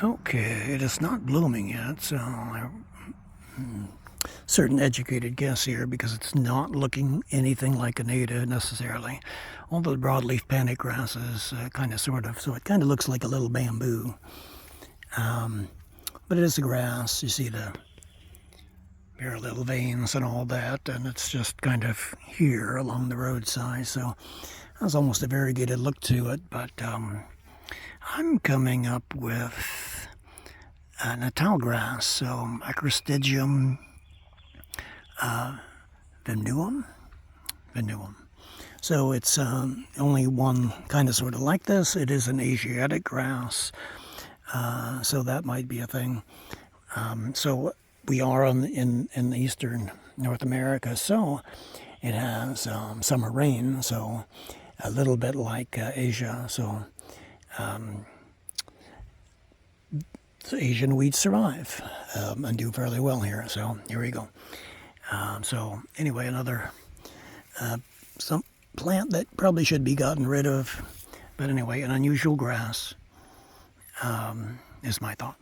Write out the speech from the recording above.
Okay, it is not blooming yet, so certain educated guess here because it's not looking anything like a native necessarily. All the broadleaf panic grasses, kind of sort of, so it kind of looks like a little bamboo. But it is a grass. You see the bare little veins and all that, and it's just kind of here along the roadside, so that's almost a variegated look to it. But I'm coming up with a natal grass, so Microstegium vimineum. So it's only one kind of sort of like this. It is an Asiatic grass, so that might be a thing. So we are in eastern North America, so it has summer rain, so a little bit like Asia. So Asian weeds survive and do fairly well here. So here we go. So anyway, another some plant that probably should be gotten rid of, but anyway, an unusual grass is my thought.